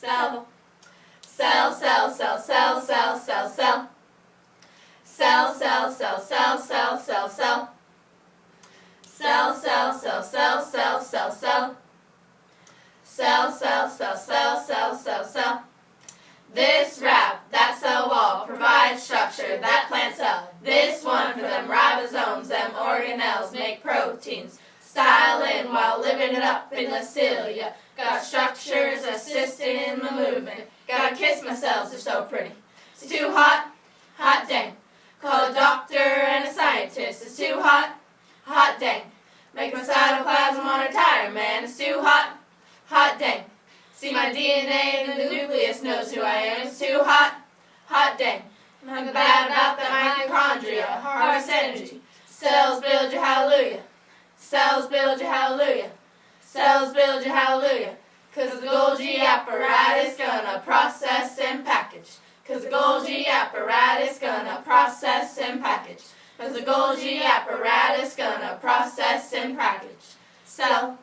Sell. Sell, sell, sell, sell, sell, sell, sell. Sell, sell, sell, sell, sell, sell, sell. Sell, sell, sell, sell, sell, sell, sell. Sell, sell, sell, sell, sell, sell, sell. This rap, that cell wall, provides structure, that plant cell. This one for them ribosomes, them organelles, make proteins. Styling while living it up in the cilia. Got structures assisting in the movement. Gotta kiss my cells, they're so pretty. It's too hot, hot dang. Call a doctor and a scientist. It's too hot, hot dang. Make my cytoplasm wanna retire, man. It's too hot, hot dang. See my DNA in the nucleus knows who I am. It's too hot, hot dang. I'm bad about that mitochondria, harvest energy. Cells build your hallelujah. Cells build your hallelujah. Cells build your hallelujah. 'Cause the Golgi apparatus gonna process and package. 'Cause the Golgi apparatus gonna process and package. 'Cause the Golgi apparatus gonna process and package. Cell.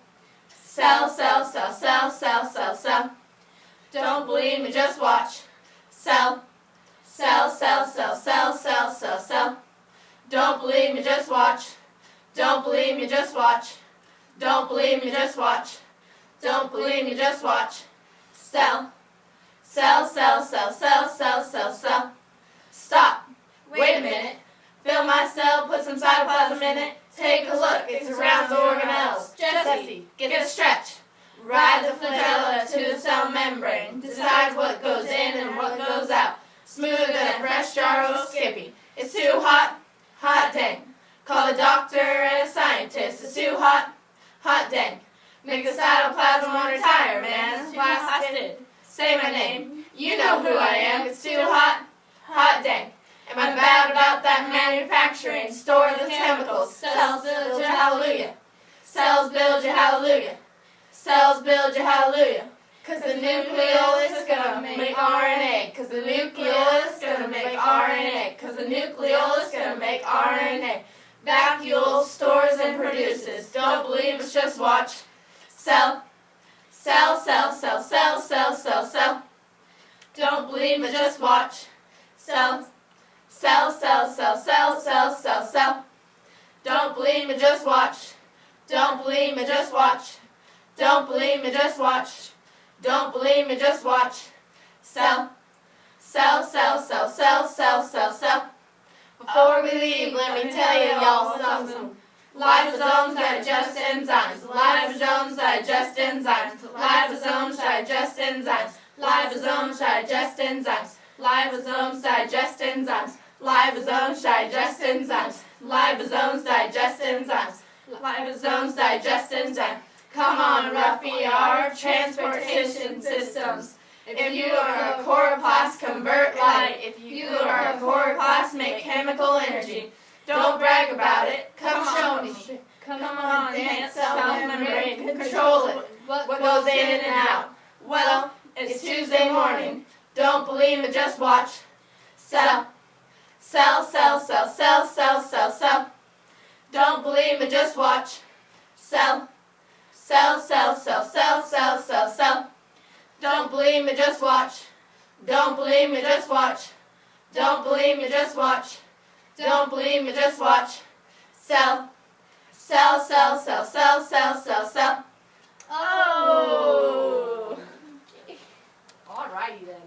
Sell, sell, sell, sell, sell, sell, sell. Don't believe me, just watch. Sell. Sell, sell, sell, sell, sell, sell, sell. Don't believe me, just watch. Don't believe me, just watch. Don't believe me, just watch. Don't believe me, just watch. Sell. Sell, sell, sell, sell, sell, sell, sell. Stop. Wait a minute. Fill my cell, put some cytoplasm in it. Take a look, it surrounds the organelles. Jesse, get a stretch. Ride the flagella to the cell membrane. Decide what goes in and what goes out. Smoother than a fresh jar of Skippy. It's too hot, hot dang. Call a doctor and a scientist. It's too hot, hot dang. Make the cytoplasm wanna retire, man. That's why I did. Say my name. You know who I am. It's too hot, hot dang. Am I bad about that manufacturing? Store the chemicals. Cells build your hallelujah. Cells build your hallelujah. Cells build your hallelujah. 'Cause the nucleolus is gonna make RNA. 'Cause the nucleolus is gonna make RNA. 'Cause the nucleolus is gonna make RNA. Vacuole stores and produces. Don't believe us, just watch. Cell. Cell, cell, cell, cell, cell, cell, cell. Don't believe me, just watch. Cell. Cell, cell, cell, cell, cell, cell, cell. Don't believe me, just watch. Don't believe me, just watch. Don't believe me, just watch. Don't believe me, just watch. Cell. Cell, cell, cell, cell, cell, cell, cell. Before we leave, let me tell you y'all something. Liposomes digest enzymes. Liposomes digest enzymes. Liposomes digest enzymes. Liposomes digest enzymes. Liposomes digest enzymes. Liposomes digest enzymes. Liposomes digest enzymes. Liposomes digest enzymes. Come on, Ruffy, our transportation systems. If you are a chloroplast, convert light. If you are a chloroplast, make chemical energy. Don't brag about it. Come show me. Come on, dance cell membrane. Control it. What goes in and out? Well, it's Tuesday morning. Don't believe it, just watch. Cell. Cell, cell, cell, cell, cell, cell, cell. Don't believe me, just watch. Cell. Cell, cell, cell, cell, cell, cell, cell. Don't believe me, just watch. Don't believe me, just watch. Don't believe me, just watch. Don't believe me, just watch. Cell. Cell, cell, cell, cell, cell, cell, cell. Oh! Alrighty then.